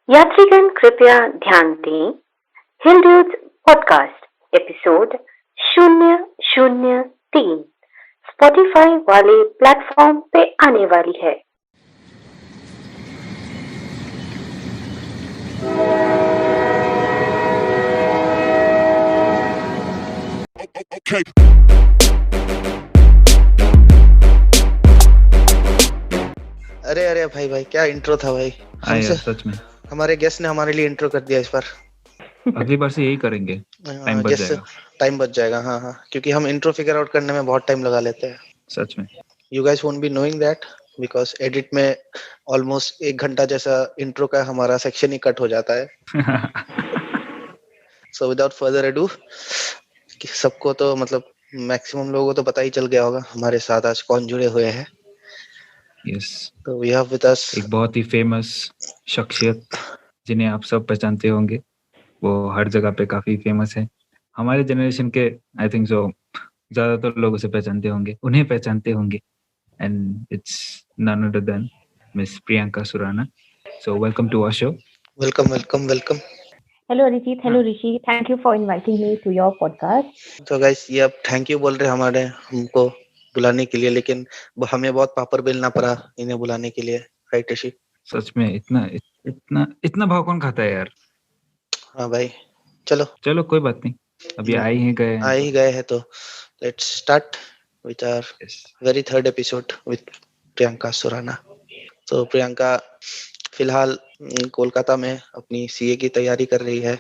यात्रीगण कृपया ध्यान दें, हिंदूज पॉडकास्ट एपिसोड 003 स्पॉटिफाई वाले प्लेटफॉर्म पे आने वाली है। Okay. अरे अरे भाई भाई क्या इंट्रो था भाई। हमसे सच में हमारे गेस्ट ने हमारे लिए इंट्रो कर दिया इस बार। अगली बार से यही करेंगे। टाइम बच गेस्ट जाएगा। टाइम बच जाएगा। हाँ हाँ, क्योंकि हम इंट्रो फिगर आउट करने में बहुत टाइम लगा लेते हैं। सच में you guys won't be knowing that because edit में ऑलमोस्ट 1 घंटा जैसा इंट्रो का हमारा सेक्शन ही कट हो जाता है। सो विदाउट फर्दर अडू, सबको तो मतलब मैक्सिमम लोगों को तो पता ही चल गया होगा हमारे साथ आज कौन जुड़े हुए हैं। यस, तो वी हैव विद अस एक बहुत ही फेमस शख्सियत जिन्हें आप सब पहचानते होंगे। वो हर जगह पे काफी फेमस है। हमारे जनरेशन के आई थिंक सो ज्यादातर लोग उसे पहचानते होंगे, उन्हें पहचानते होंगे। And it's none other than miss Priyanka Surana. So welcome to our show. Welcome welcome welcome. Hello Arijit, hello Rishi. Thank you for inviting me to your podcast. तो गाइस ये अब थैंक यू बोल रहे हैं हमारे हमको बुलाने के लिए, लेकिन हमें बहुत पापड़ बेलना पड़ा इन्हें बुलाने के लिए, राइट ऋषि? सच में इतना भाव कौन खाता है यार। हाँ भाई, चलो चलो कोई बात नहीं, अभी आ ही गए हैं आ तो। ही गए हैं तो let's start with our Yes. Very third episode with Priyanka Surana. तो प्रियंका फिलहाल कोलकाता में अपनी सीए की तैयारी कर रही है।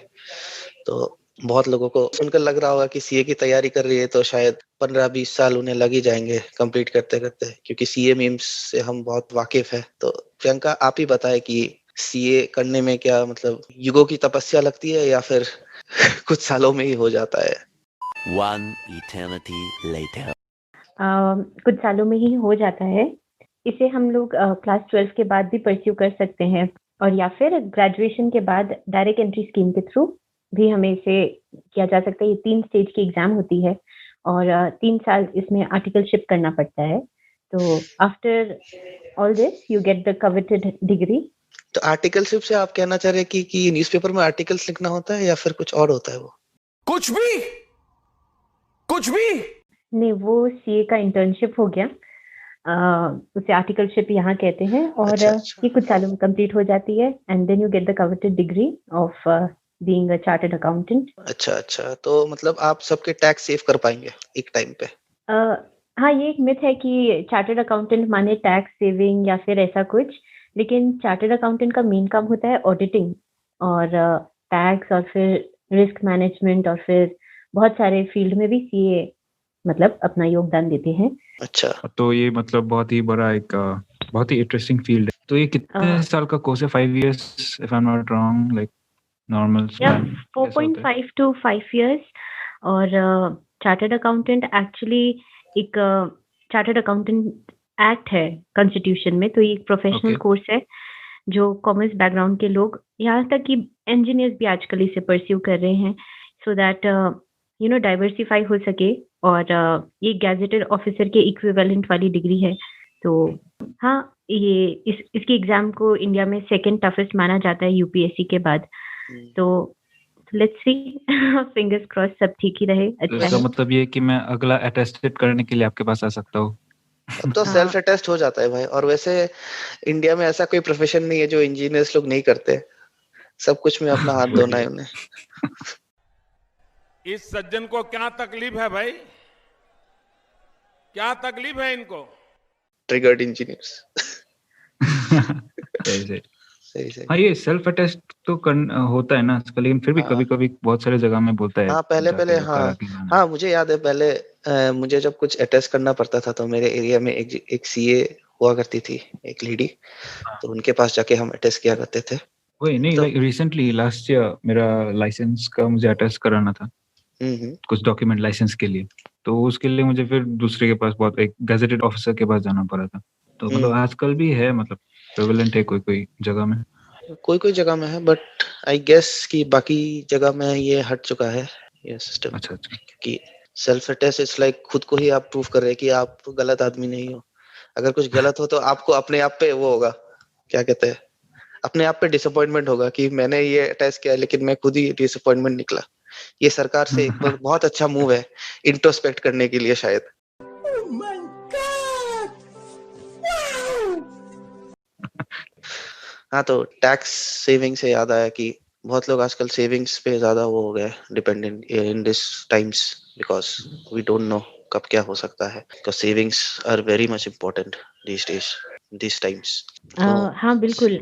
तो बहुत लोगों को सुनकर लग रहा होगा कि सीए की तैयारी कर रही है तो शायद 15-20 साल उन्हें लग ही जाएंगे कंप्लीट करते करते, क्योंकि सीए मीम्स से हम बहुत वाकिफ है। तो प्रियंका आप ही बताए कि सीए करने में क्या मतलब युगों की तपस्या लगती है या फिर कुछ सालों में ही हो जाता है? One eternity later. कुछ सालों में ही हो जाता है। इसे हम लोग क्लास 12 के बाद भी परस्यू कर सकते हैं, और या फिर ग्रेजुएशन के बाद डायरेक्ट एंट्री स्कीम के थ्रू भी हमें इसे किया जा सकता है। ये 3 स्टेज की एग्जाम होती है और 3 साल इसमें आर्टिकलशिप करना पड़ता है। तो after all this you get the coveted degree. तो आर्टिकलशिप से आप कहना चाह रहे हैं कि न्यूज़पेपर में आर्टिकल्स लिखना होता है या फिर कुछ और होता है? वो कुछ भी नहीं, वो सीए का इंटर्नशिप हो गया। उसे आर्टिकलशिप यहाँ कहते हैं, और अच्छा, अच्छा। ये कुछ सालों में कंप्लीट हो जाती है and then you get the coveted degree of being a chartered accountant. अच्छा अच्छा, तो मतलब आप सबके टैक्स सेव कर पाएंगे एक टाइम पे? हाँ, ये एक मिथ है कि चार्टर्ड अकाउंटेंट माने टैक्स सेविंग या फिर ऐसा कुछ, लेकिन चार्टर्ड अकाउंटेंट का मेन काम होता है ऑडिटिंग और टैक्स और फिर रिस्क मैनेजमेंट, और फिर बहुत सारे फील्ड में भी सीए मतलब अपना योगदान देते हैं। अच्छा, तो ये मतलब बहुत ही बड़ा एक बहुत ही इंटरेस्टिंग फील्ड है। तो ये कितने साल का कोर्स है? 5 years if I am not wrong, like normal या स्पैन? 4.5 to 5 years। और चार्टर्ड अकाउंटेंट एक्चुअली एक चार्टर्ड अकाउंटेंट एक्ट है कॉन्स्टिट्यूशन में, तो ये एक प्रोफेशनल Okay. कोर्स है जो कॉमर्स बैकग्राउंड के लोग, यहाँ तक कि इंजीनियर्स भी आजकल इसे परस्यू कर रहे हैं, so that you know diversify हो सके। और ये गैजेटेड ऑफिसर के इक्विवेलेंट वाली डिग्री है। तो हाँ, ये इसकी एग्जाम को इंडिया में सेकंड टफेस्ट माना जाता है यूपीएससी के बाद। तो लेट्स सी, फिंगर्स क्रॉस सब ठीक ही रहे, तो अच्छा इसका है। मतलब ये है कि मैं अगला अटेस्टेड करने के लिए आपके पास आ सकता हूँ। अब तो सेल्फ अटेस्ट हो जाता है भाई। और वैसे इंडिया में ऐसा कोई प्रोफेशन नहीं है जो इंजीनियर्स लोग नहीं करते। सब कुछ में अपना हाथ धोना है उन्हें। इस सज्जन को क्या तकलीफ है भाई? क्या तकलीफ है इनको? Triggered engineers. सही सही। सही सही। हाँ, ये सेल्फ अटेस्ट तो होता है ना आजकल, लेकिन फिर भी हाँ कभी कभी बहुत सारे जगह में बोलता है हाँ, पहले पहले जाके हाँ। करा के लाना। हाँ मुझे याद है पहले मुझे जब कुछ अटेस्ट करना पड़ता था तो मेरे एरिया में एक सीए हुआ करती थी, एक लेडी। तो उनके पास जाके हम अटेस्ट किया करते थे। वही नहीं, तो लाइक रिसेंटली लास्ट ईयर मेरा लाइसेंस का मुझे अटेस्ट कराना था, कुछ डॉक्यूमेंट लाइसेंस के लिए। तो उसके लिए मुझे फिर दूसरे के पास, बहुत एक गैजेटेड ऑफिसर के पास जाना पड़ा था। तो मतलब आजकल भी है, मतलब प्रेवलेंट है कोई कोई जगह में। कोई कोई जगह में है, बट आई गेस कि बाकी जगह में ये हट चुका है ये सिस्टम। अच्छा अच्छा। कि सेल्फ अटेस्ट इट्स लाइक खुद को ही आप प्रूव कर रहे हैं कि आप गलत आदमी नहीं हो। अगर कुछ गलत हो तो आपको अपने आप पे वो होगा क्या कहते हैं, अपने आप पे डिसअपॉइंटमेंट होगा कि मैंने ये अटैच किया लेकिन मैं खुद ही डिसअपॉइंटमेंट निकला। ये सरकार से एक बहुत अच्छा मूव है इंट्रोस्पेक्ट करने के लिए शायद। हाँ, तो टैक्स सेविंग से याद आया कि बहुत लोग आजकल सेविंग्स पे ज्यादा वो हो गए dependent in this times, because we don't know कब क्या हो सकता है, because savings are very much important these days, this times. हाँ, बिल्कुल।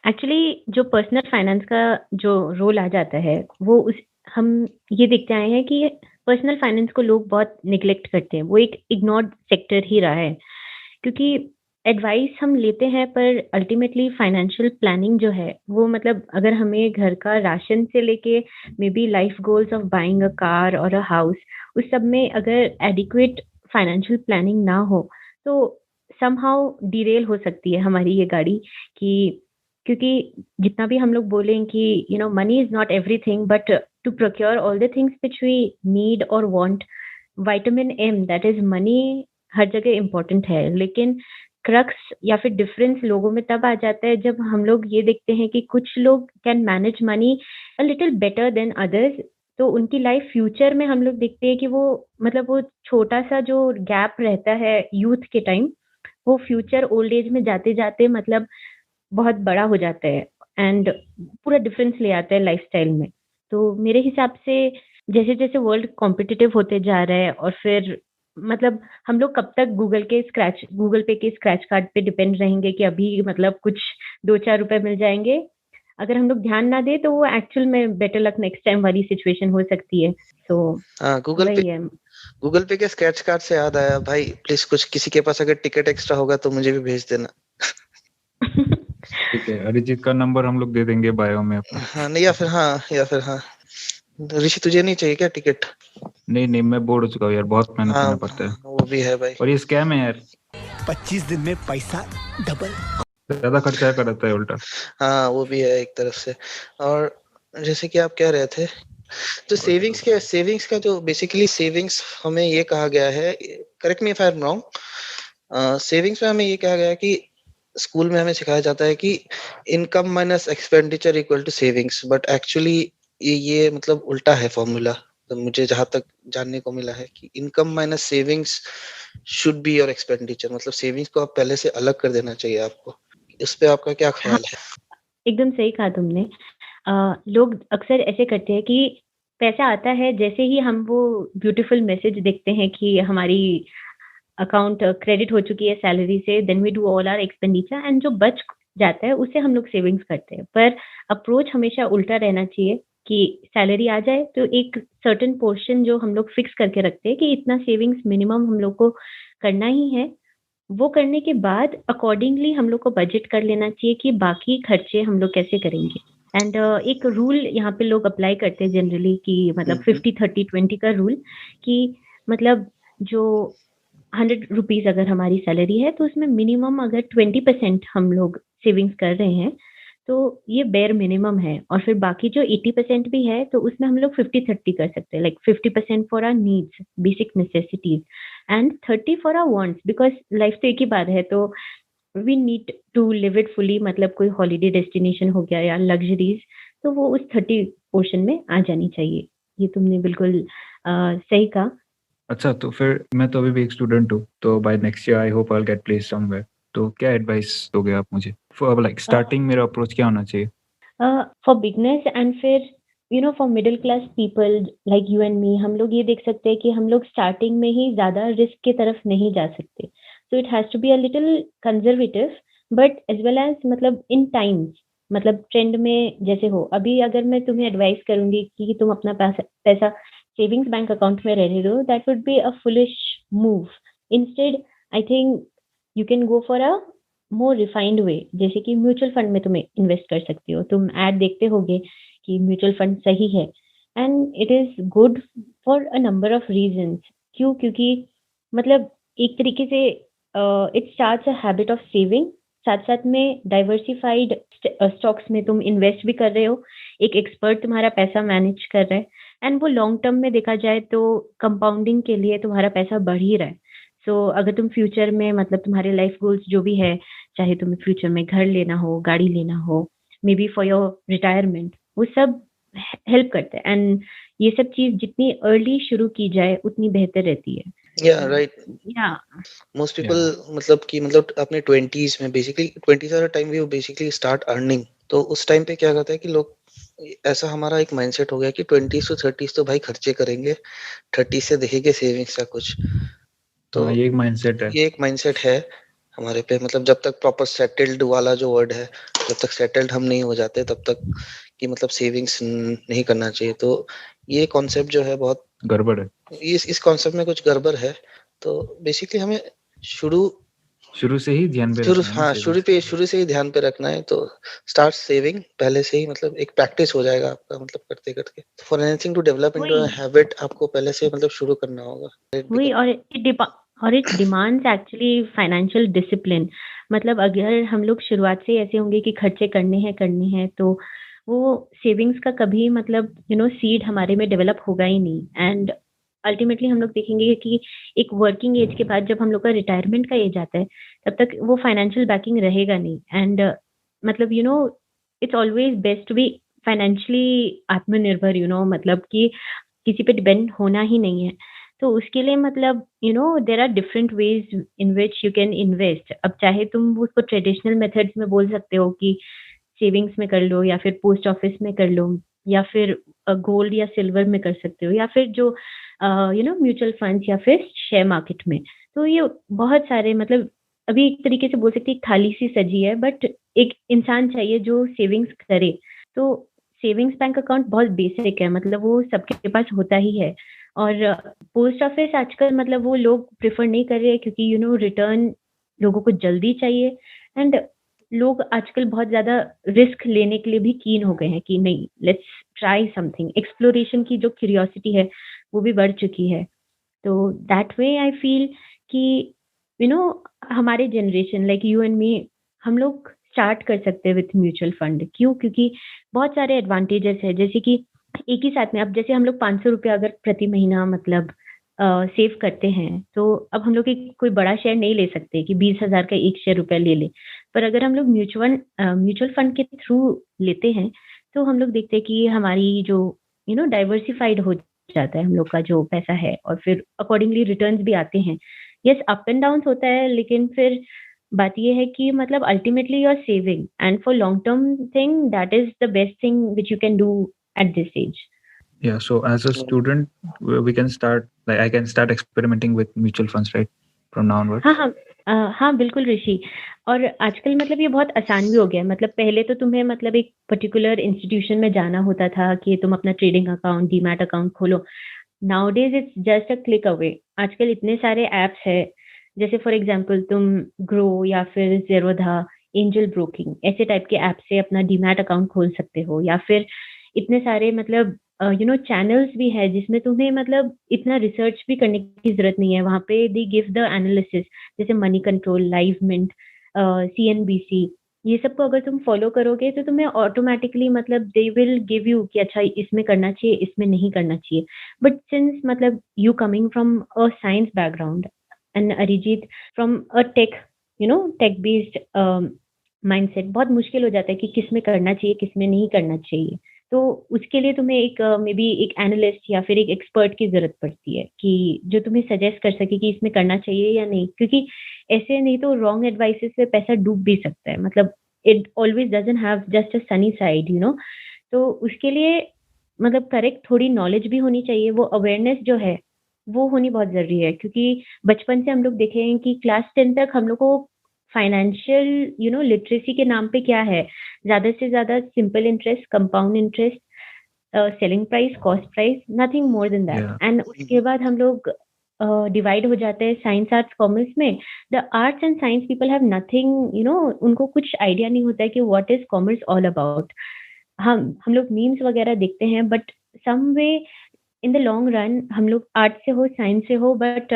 एक्चुअली जो पर्सनल फाइनेंस का जो रोल आ जाता है, वो हम ये देखते आए हैं कि पर्सनल फाइनेंस को लोग बहुत निग्लेक्ट करते हैं। वो एक इग्नोर्ड सेक्टर ही रहा है, क्योंकि एडवाइस हम लेते हैं पर अल्टीमेटली फाइनेंशियल प्लानिंग जो है वो मतलब अगर हमें घर का राशन से लेके may be life goals of buying a car और अ हाउस, उस सब में अगर एडिक्वेट फाइनेंशियल प्लानिंग ना हो तो समहाउ डिरेल हो सकती है हमारी ये गाड़ी। कि क्योंकि जितना भी हम लोग बोलें कि money is not everything, but to procure all the things which we need और want, vitamin M that is money हर जगह इम्पोर्टेंट है। लेकिन क्रक्स या फिर डिफरेंस लोगों में तब आ जाता है जब हम लोग ये देखते हैं कि कुछ लोग can manage money a little better than others, तो उनकी लाइफ फ्यूचर में हम लोग देखते हैं कि वो मतलब वो छोटा सा जो गैप रहता है यूथ के टाइम, वो फ्यूचर ओल्ड एज में जाते जाते मतलब बहुत बड़ा हो जाता है एंड पूरा डिफरेंस ले आता है लाइफस्टाइल में। तो मेरे हिसाब से जैसे-जैसे वर्ल्ड कॉम्पिटिटिव होते जा रहा है और फिर मतलब हम लोग कब तक गूगल पे के स्क्रैच कार्ड पे डिपेंड रहेंगे कि अभी मतलब कुछ 2-4 रुपए मिल जाएँगे। अगर हम लोग ध्यान ना दें तो वो एक्चुअल में बेटर लक नेक्स्ट टाइम वाली सिचुएशन हो सकती है। सो हाँ, वही है। गूगल पे के स्क्रैच कार्ड से याद आया भाई, प्लीज कुछ किसी के पास अगर टिकट एक्स्ट्रा होगा तो मुझे भी भेज देना। ठीक है, अरिजीत का नंबर हम लोग दे देंगे बायो में अपना। हाँ, नहीं या फिर हाँ ऋषि, तुझे नहीं चाहिए क्या टिकट? नहीं, मैं बोर हो चुका हूँ यार, बहुत मेहनत हाँ, करना पड़ता है वो भी है भाई। और ये स्कैम है यार, 25 दिन में पैसा डबल। ज्यादा खर्चा कराता है उल्टा। हाँ, वो भी है एक तरफ से। और जैसे कि आप कह रहे थे, तो सेविंग्स का जो बेसिकली सेविंग्स हमें ये कहा गया है, correct me if I am wrong, savings में हमें ये कहा गया है कि स्कूल में हमें सिखाया जाता है कि income minus expenditure equal to savings, but actually ये मतलब उल्टा है फॉर्मूला। तो मुझे जहां तक जानने को मिला है कि income minus savings should be your expenditure, मतलब सेविंग्स को आप पहले से अलग कर देना चाहिए आपको। इस पे आपका क्या हाँ, ख्याल है? एकदम सही कहा तुमने। लोग अक्सर ऐसे करते हैं कि पैसा आता है जैसे ही हम वो ब्यूटीफुल मैसेज देखते हैं कि हमारी अकाउंट क्रेडिट हो चुकी है सैलरी से, then we do all our expenditure and जो बच जाता है उससे हम लोग सेविंग्स करते हैं। पर अप्रोच हमेशा उल्टा रहना चाहिए कि सैलरी आ जाए तो एक सर्टेन पोर्शन जो हम लोग फिक्स करके रखते हैं कि इतना सेविंग्स मिनिमम हम लोग को करना ही है, वो करने के बाद अकॉर्डिंगली हम लोग को बजट कर लेना चाहिए कि बाकी खर्चे हम लोग कैसे करेंगे। एंड एक रूल यहाँ पे लोग अप्लाई करते हैं जनरली कि मतलब 50-30-20 का रूल, कि मतलब जो 100 रुपीज़ अगर हमारी सैलरी है तो उसमें मिनिमम अगर 20% हम लोग सेविंग्स कर रहे हैं, तो ये बेयर मिनिमम है। और फिर बाकी जो 80% भी है तो उसमें हम लोग 50-30 कर सकते हैं, like 50% for our needs, basic necessities and 30 for our wants, because life तो एक ही बार है तो we need to live it fully. मतलब कोई हॉलिडे डेस्टिनेशन हो गया या लग्जरीज़, तो वो उस 30 पोर्शन में आ जानी चाहिए। ये तुमने बिल्कुल सही कहा। अच्छा, तो फिर मैं तो अभी भी एक स्टूडेंट हूँ, तो by next year I hope I will get place somewhere. तो क्या एडवाइस दोगे आप मुझे फॉर लाइक स्टार्टिंग, मेरा अप्रोच क्या होना चाहिए? फॉर बिगनर्स एंड फिर for middle class people like you and me, हम लोग ये देख सकते हैं कि हम लोग स्टार्टिंग में ही ज़्यादा रिस्क की तरफ नहीं जा सकते। So it has to be a little conservative, but as well as मतलब इन टाइम्स, मतलब ट्रेंड में जैसे हो। अभी अगर मैं तुम्हें एडवाइस करूँगी कि तुम अपना पैसा सेविंग्स बैंक अकाउंट में रहने दो, that would be a foolish move. Instead I think you can go for a more refined way, जैसे कि म्यूचुअल फंड में तुम इन्वेस्ट कर सकते हो। तुम ऐड देखते होगे कि म्यूचुअल फंड सही है and it is good for a number of reasons. क्यों? क्योंकि मतलब एक तरीके से it starts a habit of saving, साथ-साथ में डाइवर्सिफाइड स्टॉक्स में तुम इन्वेस्ट भी कर रहे हो, एक एक्सपर्ट तुम्हारा पैसा मैनेज कर रहा है एंड वो लॉन्ग टर्म में देखा जाए तो कंपाउंडिंग के लिए तुम्हारा पैसा बढ़ ही रहा है। सो अगर तुम फ्यूचर में मतलब तुम्हारे लाइफ गोल्स जो भी है, चाहे तुम्हें फ्यूचर में घर लेना हो, गाड़ी लेना हो, may be for your retirement, वो सब हेल्प करते हैं। एंड ये सब चीज़ जितनी अर्ली शुरू की जाए उतनी बेहतर रहती है। या राइट, या मोस्ट पीपल मतलब अपने 20s में, basically 20s are time we basically start earning. तो उस टाइम पे क्या करता है कि लोग, ऐसा हमारा एक माइंडसेट हो गया कि 20s to 30s तो भाई खर्चे करेंगे, 30 से देखेंगे सेविंग्स का कुछ। तो ये एक माइंडसेट है। ये एक माइंडसेट है हमारे पे, मतलब जब तक प्रॉपर सेटल्ड वाला जो वर्ड है, जब तक सेटल्ड हम नहीं हो जाते तब तक कि मतलब सेविंग्स नहीं करना चाहिए। तो ये कॉन्सेप्ट जो है बहुत गड़बड़ है। इस कॉन्सेप्ट में कुछ गड़बड़ है। तो बेसिकली हमें शुरू से ही ध्यान पे रखना है ना savings। शुरू से ही ध्यान पे रखना है। तो स्टार्ट सेविंग पहले से ही, मतलब एक प्रैक्टिस हो जाएगा आपका, मतलब करते करते। For anything to develop into a वही हैबिट, आपको पहले से मतलब शुरू करना होगा। वही और it demands actually financial discipline. मतलब अगर हम लोग शुरुआत से ऐसे होंगे कि खर्चे करने हैं तो वो सेविंग्स का कभी मतलब सीड हमारे में डेवलप होगा ही नहीं। एंड अल्टीमेटली हम लोग देखेंगे कि एक वर्किंग एज के बाद जब हम लोग का रिटायरमेंट का एज आता है, तब तक वो फाइनेंशियल बैकिंग रहेगा नहीं। एंड मतलब it's always best to be financially आत्मनिर्भर, मतलब कि किसी पे डिपेंड होना ही नहीं है। तो उसके लिए मतलब there are different ways in which you can invest. अब चाहे तुम उसको ट्रेडिशनल मेथड्स में बोल सकते हो कि सेविंग्स में कर लो, या फिर पोस्ट ऑफिस में कर लो, या फिर गोल्ड या सिल्वर में कर सकते हो, या फिर जो म्यूचुअल फंड्स या फिर शेयर मार्केट में। तो ये बहुत सारे मतलब अभी एक तरीके से बोल सकते हैं एक थाली सी सजी है, बट एक इंसान चाहिए जो सेविंग्स करे। तो सेविंग्स बैंक अकाउंट बहुत बेसिक है, मतलब वो सबके पास होता ही है। और पोस्ट ऑफिस आजकल मतलब वो लोग प्रेफर नहीं कर रहे हैं, क्योंकि रिटर्न लोगों को जल्दी चाहिए। एंड लोग आजकल बहुत ज़्यादा रिस्क लेने के लिए भी कीन हो गए हैं कि नहीं, लेट्स ट्राई समथिंग। एक्सप्लोरेशन की जो क्यूरियोसिटी है वो भी बढ़ चुकी है। तो दैट वे आई फील कि हमारे generation like you and me, हम लोग स्टार्ट कर सकते हैं विथ म्यूचुअल फंड। क्यों? क्योंकि बहुत सारे एडवांटेजेस है, जैसे कि एक ही साथ में अब जैसे हम लोग 500 रुपया अगर प्रति महीना मतलब सेव करते हैं, तो अब हम लोग एक कोई बड़ा शेयर नहीं ले सकते कि 20,000 का एक शेयर रुपया ले ले। पर अगर हम लोग म्यूचुअल फंड के थ्रू लेते हैं, तो हम लोग देखते हैं कि हमारी जो डाइवर्सिफाइड हो जाता है हम लोग का जो पैसा है, और फिर अकॉर्डिंगली रिटर्न्स भी आते हैं। यस, अप एंड डाउन्स होता है, लेकिन फिर बात ये है कि मतलब ultimately you are saving, and for long term thing that is the best thing which you can do at this age. Yeah, so as a student, we can start, like I can start experimenting with mutual funds, right? From now onwards. हाँ, बिल्कुल ऋषि। और आजकल मतलब ये बहुत आसान भी हो गया है। मतलब पहले तो तुम्हें मतलब एक पर्टिकुलर इंस्टीट्यूशन में जाना होता था कि तुम अपना ट्रेडिंग अकाउंट, डीमैट अकाउंट खोलो। Nowadays it's just a click away. आजकल इतने सारे ऐप्स है, जैसे फॉर एग्जांपल तुम ग्रो या फिर ज़ेरोधा, एंजल ब्रोकिंग ऐसे टाइप के ऐप से अपना डीमैट अकाउंट खोल सकते हो। या फिर इतने सारे मतलब चैनल्स भी है जिसमें तुम्हें मतलब इतना रिसर्च भी करने की ज़रूरत नहीं है। वहाँ पे दे गिव द एनालिसिस, जैसे Moneycontrol, Livemint, CNBC, ये सब को अगर तुम फॉलो करोगे तो तुम्हें ऑटोमेटिकली मतलब दे विल गिव यू कि अच्छा इसमें करना चाहिए, इसमें नहीं करना चाहिए। बट सिंस मतलब you coming from a science background and Arijit from a tech based mindset, बहुत मुश्किल हो जाता है कि किस में करना चाहिए, किस में नहीं करना चाहिए। तो उसके लिए तुम्हें एक मे बी एक एनालिस्ट या फिर एक एक्सपर्ट की ज़रूरत पड़ती है कि जो तुम्हें सजेस्ट कर सके कि इसमें करना चाहिए या नहीं। क्योंकि ऐसे नहीं तो रॉन्ग एडवाइसेस से पैसा डूब भी सकता है। मतलब it always doesn't have just a sunny side, तो उसके लिए मतलब करेक्ट थोड़ी नॉलेज भी होनी चाहिए। वो अवेयरनेस जो है वो होनी बहुत ज़रूरी है, क्योंकि बचपन से हम लोग देखे हैं कि क्लास 10 तक हम लोग को फाइनेंशियल लिटरेसी के नाम पे क्या है, ज़्यादा से ज़्यादा simple interest, compound interest, selling price, cost price, nothing more than that. Yeah. And उसके बाद हम लोग डिवाइड हो जाते हैं साइंस, आर्ट्स, कॉमर्स में। The arts and science people have nothing, उनको कुछ आइडिया नहीं होता है कि what is commerce all about. हम लोग मीम्स वगैरह देखते हैं, but some way in the long run हम लोग आर्ट्स से हो, साइंस से हो, but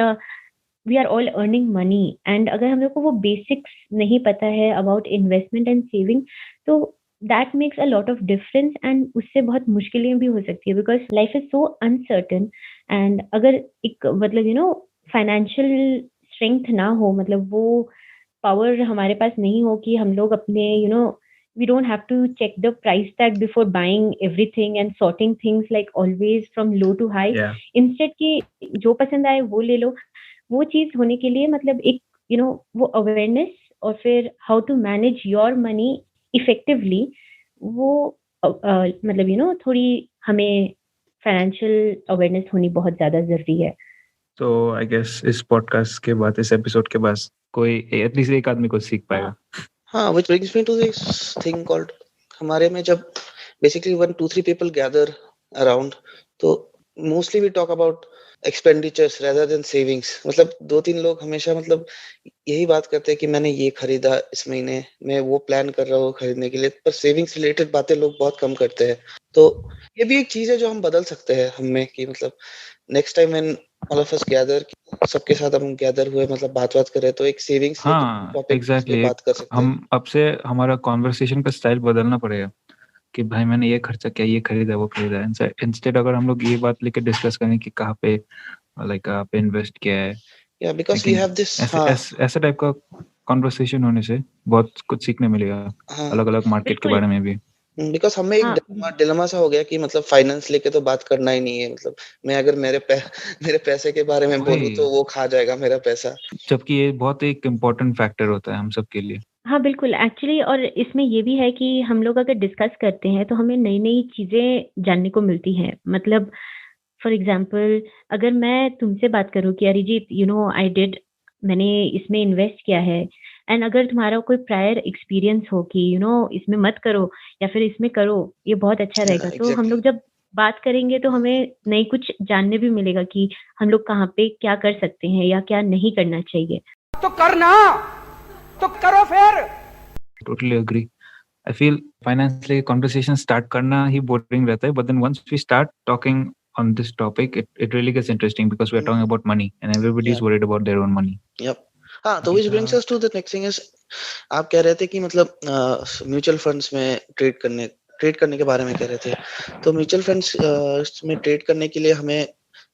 we are all earning money. And अगर हम लोग को वो बेसिक्स नहीं पता है अबाउट इन्वेस्टमेंट एंड सेविंग, तो that makes a lot of difference. And उससे बहुत मुश्किलें भी हो सकती है, because life is so uncertain. And अगर एक मतलब फाइनेंशियल स्ट्रेंथ ना हो, मतलब वो पावर हमारे पास नहीं हो कि हम लोग अपने we don't have to check the price tag before buying everything and sorting things like always from low to high. Yeah. Instead कि जो पसंद आए वो ले लो, वो चीज होने के लिए मतलब एक वो अवेयरनेस और फिर how to manage your money effectively, वो मतलब थोड़ी हमें फाइनेंशियल अवेयरनेस होनी बहुत ज्यादा जरूरी है। तो आई गेस इस पॉडकास्ट के बाद, इस एपिसोड के बाद कोई एटलीस्ट एक आदमी को सीख पाएगा। हाँ, which brings me to this thing called, हमारे में जब basically 1 2 3 people gather around, तो mostly we talk about expenditures rather than savings। मतलब 2 3 लोग हमेशा मतलब यही बात करते हैं कि मैंने ये खरीदा इस महीने, मैं वो प्लान कर रहा हूँ खरीदने के लिए, पर सेविंग्स रिलेटेड बातें लोग बहुत कम करते हैं। तो ये भी एक चीज है जो हम बदल सकते हैं हम में, कि मतलब next time when all of us gather, सबके साथ हम गैदर हुए, मतलब बात करें, तो एक सेविंग्स हाँ टॉपिक एग्जैक्टली, बात कर सकते हैं। हम अब से हमारा कॉन्वर्सेशन का स्टाइल बदलना पड़ेगा कि भाई मैंने ये खर्चा किया, ये खरीदा, वो खरीदा। इंस्टेड अगर हम लोग ये बात लेके डिस्कस करें कि कहाँ पे कहाँ पे इन्वेस्ट किया है, या बिकॉज वी हैव दिस, ऐसे टाइप का कॉन्वर्सेशन होने से बहुत कुछ सीखने मिलेगा अलग अलग मार्केट के बारे में भी। बिकॉज हमें एक डिलेमा सा हो गया कि मतलब फाइनेंस लेके तो बात करना ही नहीं है, मतलब मैं अगर मेरे पैसे के बारे में बोलूं तो वो खा जाएगा मेरा पैसा, जबकि ये बहुत एक इम्पोर्टेंट फैक्टर होता है हम सब के लिए। हाँ बिल्कुल, एक्चुअली और इसमें ये भी है कि हम लोग अगर डिस्कस करते हैं तो हमें नई नई चीजें जानने को मिलती हैं। मतलब फॉर एग्जाम्पल अगर मैं तुमसे बात करूँ कि अरिजीत मैंने इसमें इन्वेस्ट किया है, एंड अगर तुम्हारा कोई प्रायर एक्सपीरियंस हो कि इसमें मत करो या फिर इसमें करो, ये बहुत अच्छा रहेगा। तो हम लोग जब बात करेंगे तो हमें नई कुछ जानने भी मिलेगा कि हम लोग कहाँ पे क्या कर सकते हैं या क्या नहीं करना चाहिए। तो करना तो करो फिर। Totally agree. I feel finance लेके कॉन्वर्सेशन स्टार्ट करना ही बोरिंग रहता है, but then once we start talking on this topic, it really gets interesting because we are talking about money and everybody is worried about their own money. Yep. हाँ, तो which brings us to the next thing is, आप कह रहे थे कि मतलब mutual funds में trade करने के बारे में कह रहे थे। तो म्यूचुअल फंड्स में ट्रेड करने के लिए हमें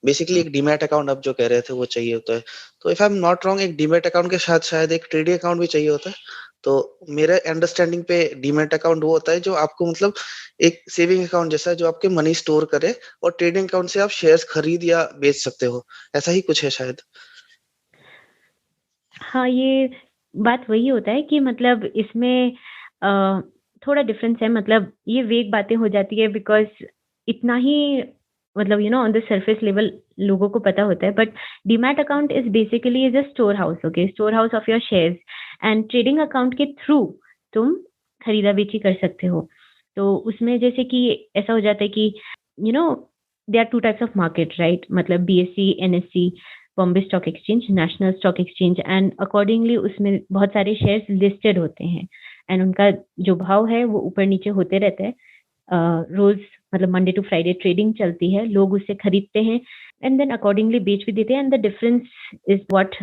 बेसिकली एक डीमैट अकाउंट आप जो कह रहे थे वो चाहिए होता है। तो if I am not wrong, एक डीमैट अकाउंट के साथ शायद एक ट्रेडिंग अकाउंट भी चाहिए होता है। तो मेरे अंडरस्टैंडिंग पे डीमैट अकाउंट वो होता है जो आपको मतलब एक सेविंग अकाउंट जैसा है जो आपके मनी स्टोर करे, और ट्रेडिंग अकाउंट से आप शेयर्स खरीद या बेच सकते हो, ऐसा ही कुछ है शायद। हाँ, ये बात वही होता है कि मतलब इसमें थोड़ा डिफरेंस है। मतलब ये वेग बातें हो जाती है बिकॉज इतना ही मतलब ऑन द सरफेस लेवल लोगों को पता होता है, but demat account is basically is a store house, okay, store house of your shares, and trading account के थ्रू तुम खरीदा बेची कर सकते हो। तो उसमें जैसे कि ऐसा हो जाता है कि they are 2 types of market, right? मतलब BSE, NSE, Bombay stock exchange, national stock exchange, and accordingly उसमें बहुत सारे शेयर्स लिस्टेड होते हैं, एंड उनका जो भाव है वो ऊपर नीचे होते रहता है। रोज मतलब मंडे टू फ्राइडे ट्रेडिंग चलती है, लोग उससे खरीदते हैं एंड देन अकॉर्डिंगली बेच भी देते हैं, and the difference is what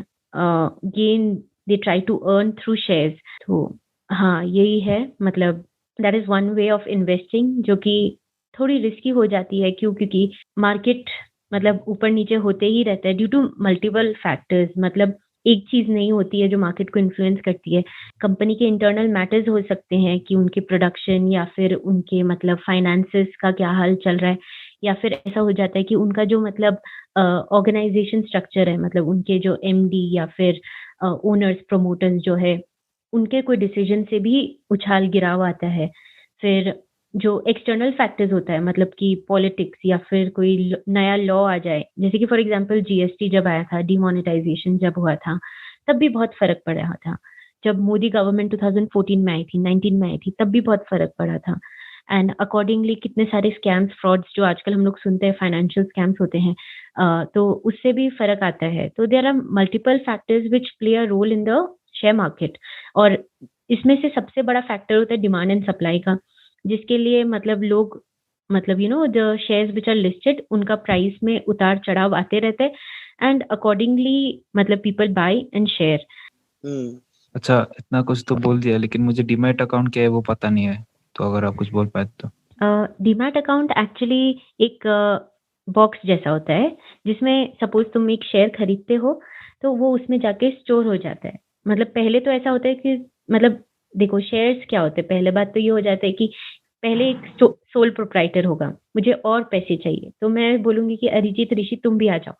gain they try to earn through shares. तो हाँ, यही है, मतलब that is one way of investing जो कि थोड़ी रिस्की हो जाती है। क्योंकि मार्केट मतलब ऊपर नीचे होते ही रहता है ड्यू टू मल्टीपल फैक्टर्स। मतलब एक चीज नहीं होती है जो मार्केट को इन्फ्लुएंस करती है। कंपनी के इंटरनल मैटर्स हो सकते हैं कि उनके प्रोडक्शन या फिर उनके मतलब फाइनेंसेस का क्या हाल चल रहा है, या फिर ऐसा हो जाता है कि उनका जो मतलब ऑर्गेनाइजेशन स्ट्रक्चर है, मतलब उनके जो MD या फिर ओनर्स, प्रमोटर्स जो है, उनके कोई डिसीजन से भी उछाल गिराव आता है। फिर जो एक्सटर्नल फैक्टर्स होता है, मतलब कि पॉलिटिक्स या फिर कोई नया लॉ आ जाए, जैसे कि फॉर एग्जांपल GST जब आया था, डिमोनेटाइजेशन जब हुआ था, तब भी बहुत फर्क पड़ा था। जब मोदी गवर्नमेंट 2014 में आई थी, 19 में आई थी, तब भी बहुत फर्क पड़ा था। एंड अकॉर्डिंगली कितने सारे स्कैम्स, फ्रॉड्स जो आजकल हम लोग सुनते हैं, फाइनेंशियल स्कैम्स होते हैं, तो उससे भी फर्क आता है। तो there are multiple factors which play a role in the share market, और इसमें से सबसे बड़ा फैक्टर होता है डिमांड एंड सप्लाई का, जिसके लिए मतलब लोग मतलब the shares which are listed, उनका प्राइस में उतार चढ़ाव आते रहते हैं, एंड अकॉर्डिंगली मतलब पीपल बाय एंड शेयर। अच्छा, इतना कुछ तो बोल दिया, लेकिन मुझे डीमैट अकाउंट क्या है वो पता नहीं है, तो अगर आप कुछ बोल पाए तो। डीमैट अकाउंट एक्चुअली एक बॉक्स जैसा होता है जिसमें सपोज तुम एक शेयर खरीदते हो, तो वो उसमें जाके स्टोर हो जाता है। मतलब पहले तो ऐसा होता है कि मतलब देखो शेयर्स क्या होते हैं, पहले बात तो ये हो जाता है कि पहले एक सोल प्रोप्राइटर होगा, मुझे और पैसे चाहिए, तो मैं बोलूँगी कि अरिजीत, ऋषि तुम भी आ जाओ।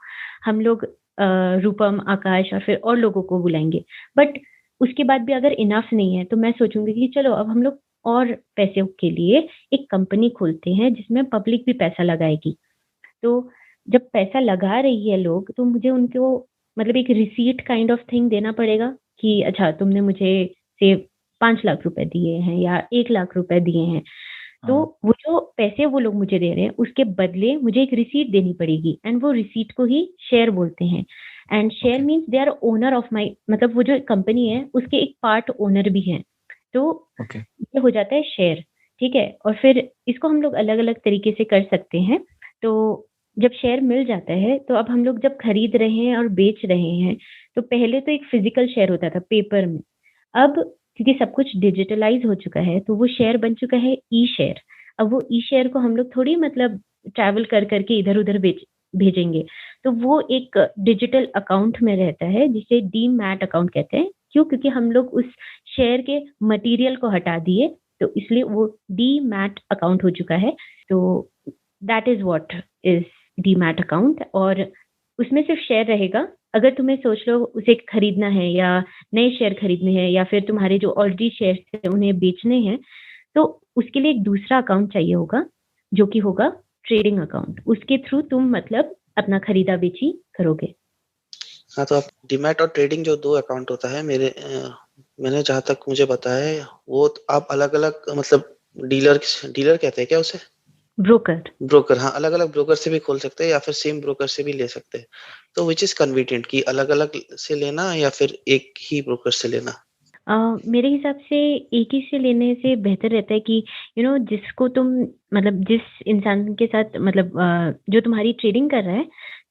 हम लोग रूपम, आकाश और फिर और लोगों को बुलाएँगे। बट उसके बाद भी अगर इनफ नहीं है, तो मैं सोचूँगी कि चलो अब हम लोग और पैसों के लिए एक कंपनी खोलते हैं जिसमें पब्लिक भी पैसा लगाएगी। तो जब पैसा लगा रही है लोग, तो मुझे उनको मतलब एक रिसीट काइंड ऑफ थिंग देना पड़ेगा कि अच्छा तुमने मुझे से 5 लाख रुपए दिए हैं या 1 लाख रुपए दिए हैं। तो हाँ, वो जो पैसे वो लोग मुझे दे रहे हैं, उसके बदले मुझे एक रिसीट देनी पड़ेगी एंड वो रिसीट को ही शेयर बोलते हैं। And share okay, means they are owner of my, मतलब वो जो कंपनी है उसके एक पार्ट ओनर भी हैं। तो ओके, ये हो जाता है शेयर, ठीक है? और फिर इसको हम लोग अलग-अलग तरीके से कर सकते हैं। तो जब शेयर मिल जाता है, तो अब हम लोग जब खरीद रहे हैं और बेच रहे हैं, तो पहले तो एक फिज़िकल शेयर होता था पेपर में। अब क्योंकि सब कुछ डिजिटलाइज़ हो चुका है, तो वो शेयर बन चुका है ई-शेयर। अब वो ई-शेयर को हम लोग थोड़ी मतलब ट्रैवल कर के इधर-उधर भेजेंगे। तो वो एक डिजिटल अकाउंट में रहता है, जिसे डीमैट अकाउंट कहते हैं। क्यों? क्योंकि हम लोग उस शेयर के मटेरियल को हटा दिए, तो इसलिए वो डीमैट अकाउंट हो चुका है। तो that is what is demat account. और उसमें सिर्फ शेयर रहेगा। अगर तुम्हें सोच लो उसे खरीदना है या नए शेयर खरीदने हैं या फिर तुम्हारे जो ऑलरेडी शेयर्स थे उन्हें बेचने हैं, तो उसके लिए एक दूसरा अकाउंट चाहिए होगा, जो कि होगा ट्रेडिंग अकाउंट। उसके थ्रू तुम मतलब अपना खरीदा-बेची करोगे। हाँ, तो आप डीमैट और ट्रेडिंग जो 2 अकाउंट होता है मैंने जहाँ तक मुझे पता है वो आप अलग-अलग मतलब डीलर कहते हैं क्या उसे? ब्रोकर। ब्रोकर, हाँ, अलग-अलग ब्रोकर से भी खोल सकते हैं या फिर सेम ब्रोकर से भी ले सकते हैं। तो व्हिच इज़ कन्वीनिएंट कि अलग-अलग से लेना या फिर एक ही ब्रोकर से लेना? मेरे हिसाब से एक ही से लेने से बेहतर रहता है कि जिसको तुम मतलब जिस इंसान के साथ मतलब जो तुम्हारी ट्रेडिंग कर रहा है,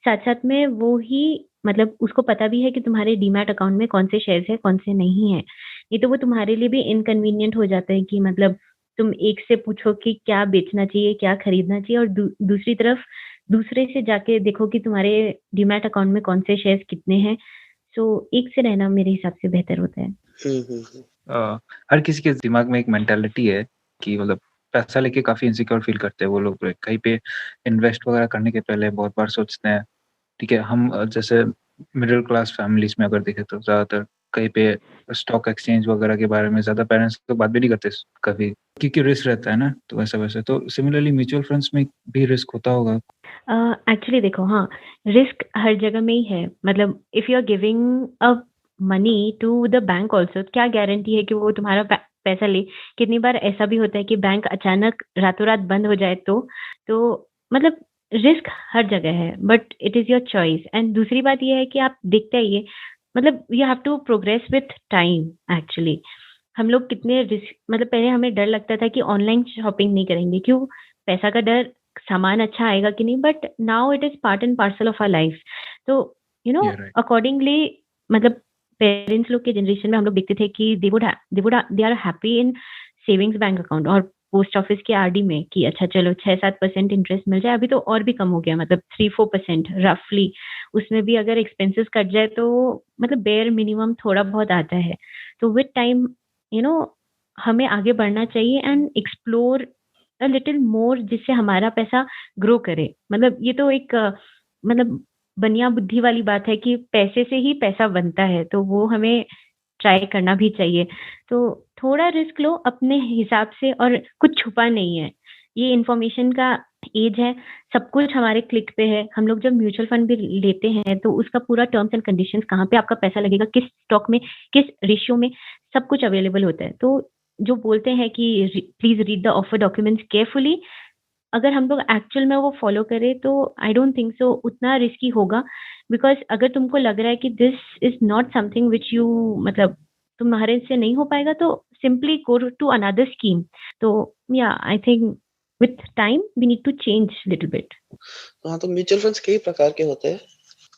साथ-साथ में वो ही मतलब उसको पता भी है कि तुम्हारे डीमैट अकाउंट में कौन से शेयर्स हैं, कौन से नहीं हैं। नहीं तो वो तुम्हारे लिए भी इनकन्वीनिएंट हो जाता है कि मतलब तुम एक से पूछो कि क्या बेचना चाहिए, क्या खरीदना चाहिए और दूसरी तरफ दूसरे से जाके देखो कि तुम्हारे डीमैट अकाउंट में कौन से शेयर्स कितने हैं। सो एक से रहना मेरे हिसाब से बेहतर होता है। हुँ, हुँ, हुँ। हर किसी के दिमाग में एक मेंटालिटी है कि मतलब पैसा लेके काफ़ी इनसिक्योर फ़ील करते हैं वो लोग। कहीं पे इन्वेस्ट वगैरह करने के पहले बहुत बार सोचते हैं। ठीक है, हम जैसे मिडल क्लास फैमिलीज़ में अगर देखें तो ज़्यादातर कहीं पे स्टॉक एक्सचेंज वगैरह के बारे में ज़्यादा पेरेंट्स तो बात भी नहीं करते कभी, क्योंकि रिस्क रहता है ना, तो वैसे तो सिमिलरली म्यूचुअल फंड्स में भी रिस्क होता होगा। एक्चुअली देखो, हाँ, रिस्क हर जगह में ही है। मतलब if you are giving a money to the bank also, क्या गारंटी है कि वो तुम्हारा पैसा ले? कितनी बार ऐसा भी होता है कि बैंक अचानक रातों-रात बंद हो जाए तो मतलब रिस्क हर जगह है, but it is your choice. And दूसरी बात ये है कि आप देखते आइए, मतलब you have to progress with time actually. हम लोग कितने रिस्क मतलब पहले हमें डर लगता था कि ऑनलाइन शॉपिंग नहीं करेंगे, क्यों? पैसा का डर, सामान अच्छा आएगा कि नहीं, but now it is part and parcel of our life. तो ये राइट। अकॉर्डिंगली मतलब पेरेंट्स लोग के जनरेशन में हम लोग देखते थे कि they are happy in savings bank account और पोस्ट ऑफिस के आरडी में कि अच्छा चलो 6-7% इंटरेस्ट मिल जाए। अभी तो और भी कम हो गया, मतलब 3-4% रफली। उसमें भी अगर एक्सपेंसेस कट जाए तो मतलब बेयर मिनिमम थोड़ा बहुत आता है। तो विद टाइम यू नो हमें आगे बढ़ना चाहिए and explore a little more, जिससे हमारा पैसा ग्रो करे। मतलब ये तो एक मतलब बनिया बुद्धि वाली बात है कि पैसे से ही पैसा बनता है, तो वो हमें ट्राई करना भी चाहिए। तो थोड़ा रिस्क लो अपने हिसाब से और कुछ छुपा नहीं है। ये इन्फॉर्मेशन का ऐज है, सब कुछ हमारे क्लिक पे है। हम लोग जब म्यूचुअल फंड भी लेते हैं तो उसका पूरा टर्म्स एंड कंडीशंस, कहाँ पे आपका पैसा लगेगा, किस स्टॉक में, किस रेशियो में, सब कुछ अवेलेबल होता है। तो जो बोलते हैं कि please read the offer documents carefully, अगर हम लोग एक्चुअल में वो फॉलो करें तो आई डोंट थिंक सो उतना रिस्की होगा। बिकॉज़ अगर तुमको लग रहा है कि this is not something which you मतलब तुम्हारे से नहीं हो पाएगा, तो simply go to another scheme. तो या I think with time we need to change little bit. हाँ, तो म्यूचुअल फंड्स कई प्रकार के होते हैं।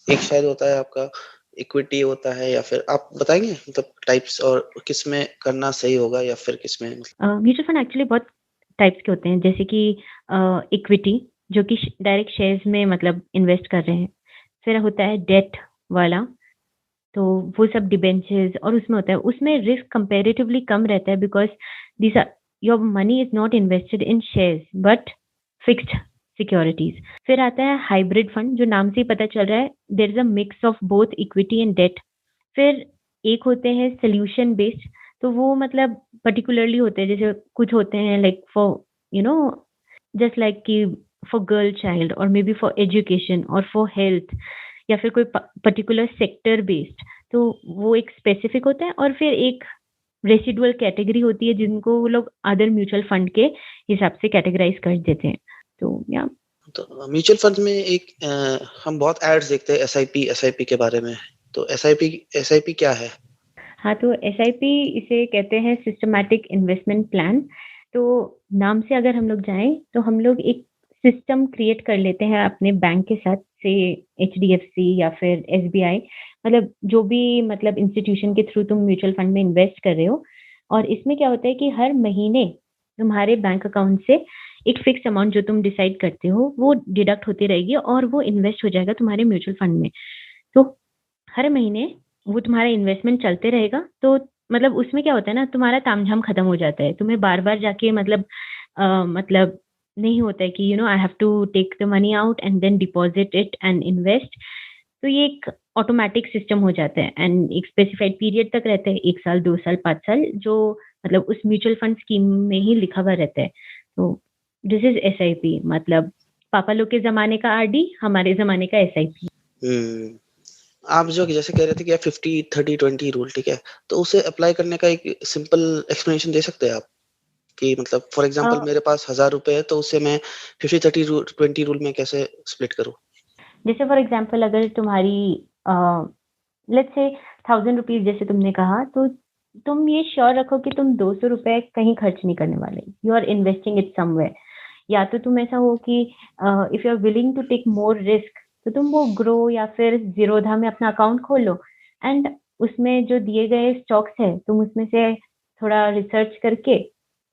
एक शायद होता है आपका इक्विटी होता है या फिर आप बताएँगे मतलब टाइप्स और किसमें करना सही होगा या फिर किसमें मतलब म्यूचुअल फंड एक्चुअली बहुत टाइप्स के होते हैं, जैसे कि इक्विटी, जो कि डायरेक्ट शेयर्स में मतलब इन्वेस्ट कर रहे हैं। फिर होता है डेट वाला, तो वो सब डिबेंचर्स और उसमें होता है, उसमें रिस्क कंपैरेटिवली कम रहता है because this are your money is not invested in shares but fixed securities. फिर आता है हाइब्रिड फंड, जो नाम से ही पता चल रहा है there is a mix of both equity and debt. फिर एक होते हैं सॉल्यूशन बेस्ड, तो वो मतलब पर्टिकुलरली होते हैं, जैसे कुछ होते हैं like for you know just like कि फॉर गर्ल चाइल्ड और मे बी फॉर एजुकेशन और फॉर हेल्थ, या फिर कोई पर्टिकुलर सेक्टर बेस्ड, तो वो एक स्पेसिफिक होता है। और फिर एक रेसिडुअल कैटेगरी होती है जिनको वो लोग अदर म्यूचुअल फंड के हिसाब से कैटेगराइज कर देते हैं। तो या तो म्यूचुअल फंड में एक हम बहुत एड्स देखते हैं एसआईपी के बारे में। तो एसआईपी क्या है? हाँ, तो एसआईपी इसे कहते हैं सिस्टमैटिक इन्वेस्टमेंट प्लान। तो नाम से अगर हम लोग जाएं तो हम लोग एक सिस्टम क्रिएट कर लेते हैं अपने बैंक के साथ, से एचडीएफसी या फिर एसबीआई, मतलब जो भी मतलब इंस्टीट्यूशन के थ्रू तुम म्यूचुअल फंड में इन्वेस्ट कर रहे हो। और इसमें क्या होता है कि हर महीने तुम्हारे बैंक अकाउंट से एक फिक्स अमाउंट जो तुम डिसाइड करते हो वो डिडक्ट होती रहेगी और वो इन्वेस्ट हो जाएगा तुम्हारे म्यूचुअल फंड में। तो हर महीने वो तुम्हारा इन्वेस्टमेंट चलते रहेगा। तो मतलब उसमें क्या होता है ना, तुम्हारा तामझाम खत्म हो जाता है। तुम्हें बार-बार जाके मतलब नहीं होता है कि I have to take the money out and then deposit it and invest. तो ये एक ऑटोमैटिक सिस्टम हो जाता है एंड एक स्पेसिफाइड पीरियड तक रहता है, 1 साल, 2 साल, 5 साल, जो मतलब उस म्यूचुअल फंड स्कीम में ही लिखा हुआ रहता है। तो दिस इज़ एसआईपी, मतलब पापा लोग के ज़माने का आरडी, हमारे ज़माने का एसआईपी। हम्म आप जो जैसे कह रहे थे कि 50-30-20 रूल, ठीक है, तो उसे अप्लाई करने का एक सिंपल एक्सप्लेनेशन दे सकते हैं आप? कि मतलब फॉर एग्जांपल मेरे पास 1000 रुपए है, तो उसे मैं 50-30-20 रूल में कैसे स्प्लिट करूं? जैसे फॉर एग्जांपल अगर तुम्हारी लेट्स से 1000 रुपीज़ जैसे तुमने कहा, तो तुम ये श्योर रखो कि तुम 200 रुपए कहीं खर्च नहीं करने वाले। You are investing it somewhere. या तो तुम ऐसा हो कि if you are willing to take more risk, तो तुम वो ग्रो या फिर ज़ीरोधा में अपना अकाउंट खोल लो एंड उसमें जो दिए गए स्टॉक्स है तुम उसमें से थोड़ा रिसर्च करके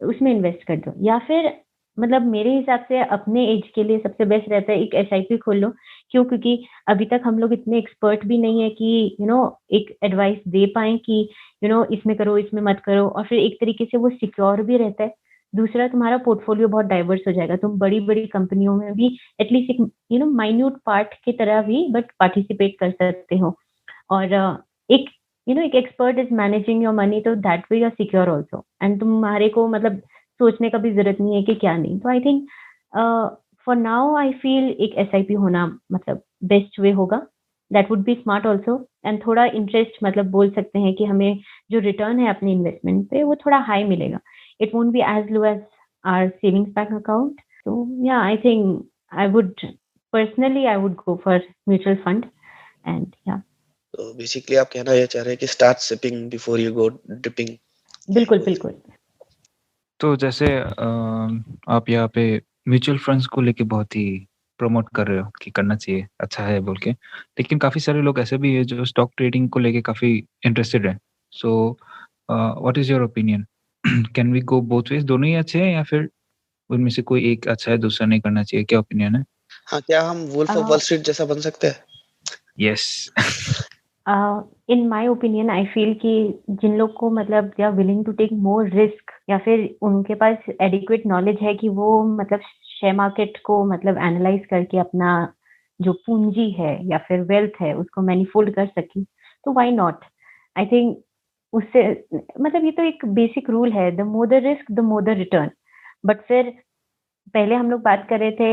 उसमें इन्वेस्ट कर दो। या फिर मतलब मेरे हिसाब से अपने एज के लिए सबसे बेस्ट रहता है एक एसआईपी खोल लो। क्यों? क्योंकि अभी तक हम लोग इतने एक्सपर्ट भी नहीं है कि एक एडवाइस दे पाएँ कि इसमें करो, इसमें मत करो, और फिर एक तरीके से वो सिक्योर भी रहता है। दूसरा, तुम्हारा पोर्टफोलियो बहुत डाइवर्स हो जाएगा। तुम बड़ी-बड़ी कंपनियों में भी एटलीस्ट एक माइन्यूट पार्ट की तरह भी बट पार्टिसिपेट कर सकते हो। और एक एक expert is managing your money, तो that way you are secure also and तुम्हारे को मतलब सोचने का भी ज़रूरत नहीं है कि क्या नहीं। तो I think for now I feel एक एसआईपी होना मतलब बेस्ट वे होगा। That would B smart also and थोड़ा इंटरेस्ट मतलब बोल सकते हैं कि हमें जो रिटर्न है अपने इन्वेस्टमेंट पे वो थोड़ा हाई मिलेगा। It won't be as low as our savings bank account. So yeah, I think I would go for mutual fund and yeah. तो बेसिकली आप कहना ये चाह रहे हैं कि start sipping before you go dipping. बिल्कुल, बिल्कुल। तो जैसे आप यहाँ पे म्यूचुअल फंड्स को लेके बहुत ही प्रमोट कर रहे हो कि करना चाहिए, अच्छा है बोल के। लेकिन काफ़ी सारे लोग ऐसे भी हैं जो स्टॉक ट्रेडिंग को लेके काफ़ी इंटरेस्टेड हैं। So what is your opinion? Can we go both ways, दोनों ही अच्छे हैं या फिर उनमें से कोई एक अच्छा है, दूसरा नहीं करना चाहिए? क्या ओपिनियन है? हाँ, क्या हम वुल्फ ऑफ वॉल स्ट्रीट जैसा बन सकते हैं? Yes. In my opinion I feel कि जिन लोग को मतलब they are willing to take more risk या फिर उनके पास एडिक्वेट नॉलेज है कि वो मतलब शेयर मार्केट को मतलब एनालाइज करके अपना जो पूंजी है या फिर वेल्थ है उसको मैनिफोल्ड कर सके, तो व्हाई नॉट? आई थिंक उससे मतलब ये तो एक बेसिक रूल है, the more the risk the more the return. But फिर पहले हम लोग बात कर रहे थे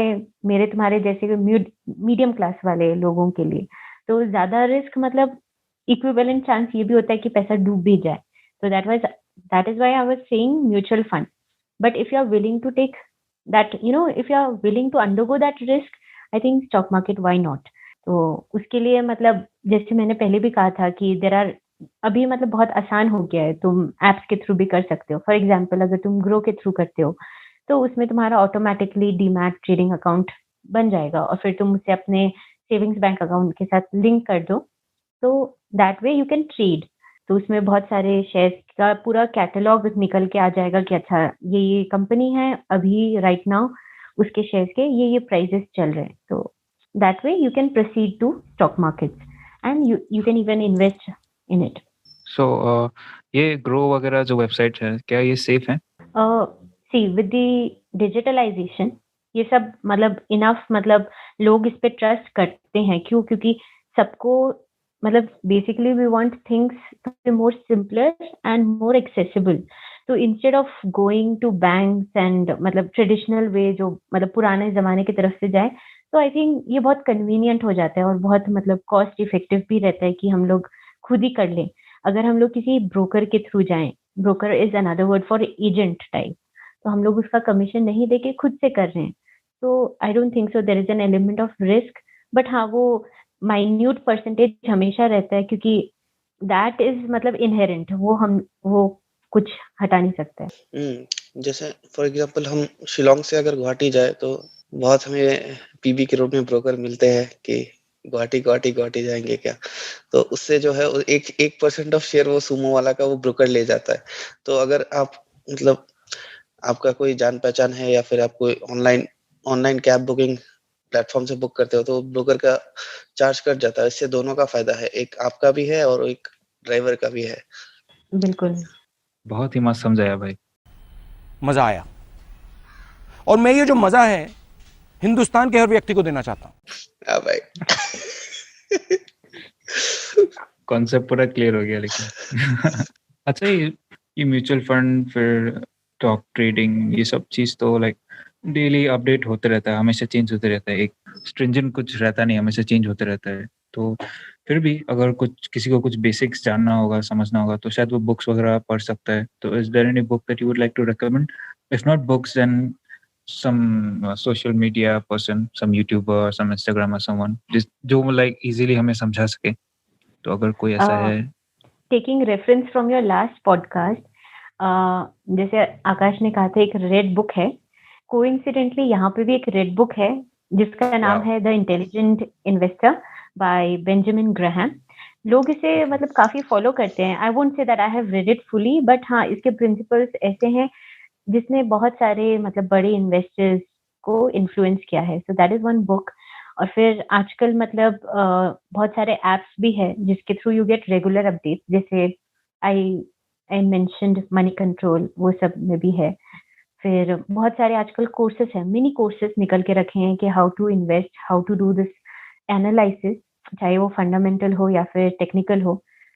मेरे तुम्हारे जैसे मीडियम क्लास वाले लोगों के लिए, तो ज़्यादा रिस्क मतलब इक्विवेलेंट चांस ये भी होता है कि पैसा डूब भी जाए। तो that is why I was saying mutual fund. But if you are willing to take that if you are willing to undergo that risk, I think stock market why not? तो उसके लिए मतलब जैसे मैंने पहले भी कहा था कि देयर आर अभी मतलब बहुत आसान हो गया है, तुम ऐप्स के थ्रू भी कर सकते हो। फॉर एग्जाम्पल अगर तुम ग्रो के थ्रू करते हो तो उसमें तुम्हारा ऑटोमेटिकली डीमैट ट्रेडिंग अकाउंट बन जाएगा और फिर तुम उसे अपने सेविंग्स बैंक अकाउंट के साथ लिंक कर दो, तो that way you can trade. तो उसमें बहुत सारे शेयर्स का पूरा कैटलॉग निकल के आ जाएगा कि अच्छा ये कंपनी है अभी राइट नाउ, उसके शेयर्स के ये प्राइजेस चल रहे हैं। तो that way you can proceed to stock markets and you can even invest in it. सो ये ग्रो वगैरह जो वेबसाइट है क्या ये सेफ है? See, with the digitalization, ये सब मतलब इनफ मतलब लोग इस पे ट्रस्ट करते हैं। क्यों? क्योंकि सबको मतलब basically we want things more simpler and more accessible. तो instead of going to banks and मतलब ट्रेडिशनल वे जो मतलब पुराने जमाने की तरफ से जाए, तो आई थिंक ये बहुत कन्वीनियंट हो जाता है और बहुत मतलब कॉस्ट इफेक्टिव भी रहता है कि हम लोग खुद ही कर लें। अगर हम लोग किसी ब्रोकर के थ्रू जाएं, broker is another word for agent type, तो हम लोग उसका कमीशन नहीं देके खुद से कर रहे हैं। तो I don't think so there is an element of risk, but हाँ वो माइन्यूट परसेंटेज हमेशा रहता है क्योंकि दैट इज मतलब इनहेरेंट, वो कुछ हटा नहीं सकता है। जैसे फॉर एग्जांपल हम शिलोंग से अगर गुवाहाटी जाए तो बहुत हमें पीबी के रूप में ब्रोकर मिलते हैं कि गुवाहाटी जाएंगे क्या, तो उससे जो है 1% ऑफ शेयर वो सुमो वाला का वो ब्रोकर ले जाता है। तो अगर आप मतलब आपका कोई जान पहचान है या फिर आप कोई ऑनलाइन कैब बुकिंग प्लेटफॉर्म से बुक करते हो तो ब्रोकर का चार्ज कट जाता है। इससे दोनों का फायदा है, एक आपका भी है और एक ड्राइवर का भी है। बिल्कुल, बहुत ही मस्त समझाया भाई। मजा आया, और मैं ये जो मजा है हिंदुस्तान के हर व्यक्ति को देना चाहता हूं। हाँ भाई। कॉन्सेप्ट पूरा क्लियर हो गया लेकिन अच्छा ये म्यूचुअल फंड फिर स्टॉक ट्रेडिंग ये सब चीज तो लाइक डेली अपडेट होते रहता है, हमेशा चेंज होते रहता है, एक स्ट्रिंजेंट कुछ रहता नहीं, हमेशा चेंज होते रहता है। तो फिर भी अगर किसी को कुछ बेसिक्स जानना होगा, समझना होगा तो शायद वो बुक्स वगैरह पढ़ सकता है। तो is there any book that you would like to recommend? If not books then some social media person, some YouTuber, some Instagrammer, someone जो like easily हमें समझा सके, तो अगर कोई ऐसा है। Taking reference from your last podcast, जैसे आकाश ने कहा था एक रेड बुक है, कोइंसिडेंटली यहाँ पे भी एक रेड बुक है जिसका नाम है the intelligent investor bye Benjamin Graham. लोग इसे मतलब काफी फॉलो करते हैं। I won't say that I have read it fully, but हाँ इसके प्रिंसिपल्स ऐसे हैं जिसने बहुत सारे मतलब बड़े इन्वेस्टर्स को इन्फ्लुएंस किया है। So that is one book. और फिर आजकल मतलब बहुत सारे एप्स भी है जिसके through you get regular update, जैसे आई मेंशन्ड मनी कंट्रोल, वो सब में भी है। फिर बहुत सारे आजकल कोर्सेस हैं, मिनी कोर्सेस निकल के रखे हैं कि how to invest, how to do this analysis, चाहे वो फंडामेंटल हो या फिर टेक्निकल हो,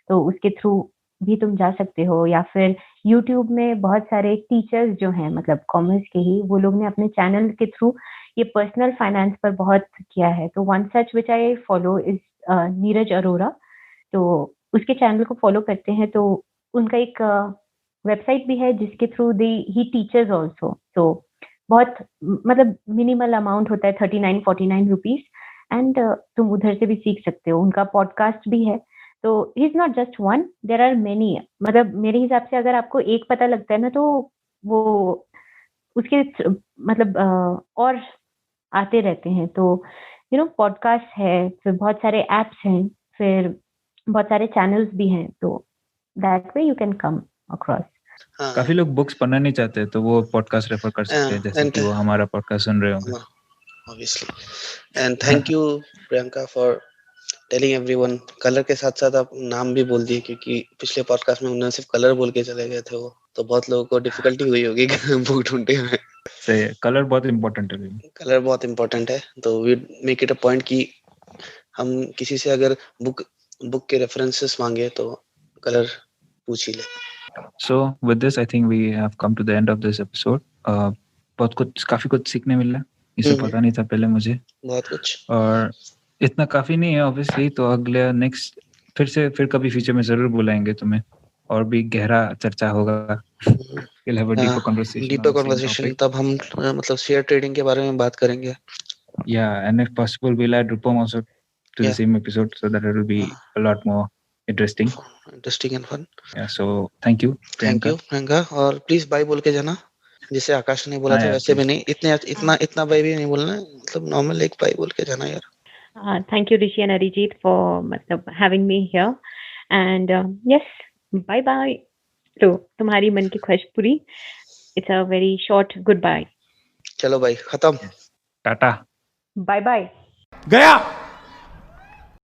तो उसके थ्रू भी तुम जा सकते हो। या फिर यूट्यूब में बहुत सारे टीचर्स जो हैं मतलब कॉमर्स के ही, वो लोग ने अपने चैनल के थ्रू ये पर्सनल फाइनेंस पर बहुत किया है। तो one such which I follow is Neeraj Arora, तो उसके चैनल को फॉलो करते हैं। तो उनका एक वेबसाइट भी है जिसके थ्रू ही टीचर्स ऑल्सो। तो बहुत मतलब मिनिमल अमाउंट होता है, 39-49 रुपीज, एंड तुम उधर से भी सीख सकते हो। उनका पॉडकास्ट भी है। तो he is not just one, there are many. मतलब मेरे हिसाब से अगर आपको एक पता लगता है ना, तो वो उसके मतलब और आते रहते हैं। तो यू नो पॉडकास्ट है, फिर बहुत सारे एप्स हैं, फिर बहुत सारे चैनल्स भी हैं। तो that way you can come across. काफी लोग बुक्स पढ़ना नहीं चाहते तो वो पॉडकास्ट रेफर कर सकते हैं, जैसे कि वो हमारा पॉडकास्ट सुन रहे होंगे। Obviously. And thank you Priyanka for telling everyone. Colour के साथ साथ आप नाम भी बोल दिए, क्योंकि पिछले पॉडकास्ट में उन्होंने सिर्फ कलर बोल के चले गए थे, वो तो बहुत लोगों को डिफिकल्टी हुई होगी बुक ढूंढने में। सही है, कलर बहुत इम्पोर्टेंट है। कलर बहुत इम्पोर्टेंट है, तो we make it a point कि हम किसी से अगर बुक के रेफरेंसेस मांगे तो कलर पूछ ही ले। So with this I think we have come to the end of this episode. काफी कुछ सीखने मिल रहा है, इसे पता नहीं था पहले मुझे बहुत कुछ, और इतना काफी नहीं है ऑब्वियसली। तो अगले नेक्स्ट फिर कभी फ्यूचर में जरूर बुलाएंगे तुम्हें और भी गहरा चर्चा होगा। We'll have a deeper conversation. तब हम मतलब शेयर ट्रेडिंग के बारे में बात करेंगे। Yeah, and if possible we'll add Rupam also to the same episode so that it will be a lot more interesting and fun. Yeah, so thank you Priyanka, और please bye बोल के जाना, जिसे आकाश ने बोला था वैसे भी नहीं, इतना बाय भी नहीं बोलना, मतलब नॉर्मल एक बाय बोल के जाना यार। Thank you Rishi and Arijit for having me here, and yes, bye bye. तो तुम्हारी मन की ख्वाहिश पूरी। It's a very short goodbye. चलो भाई, खत्म, टाटा, बाय बाय। गया।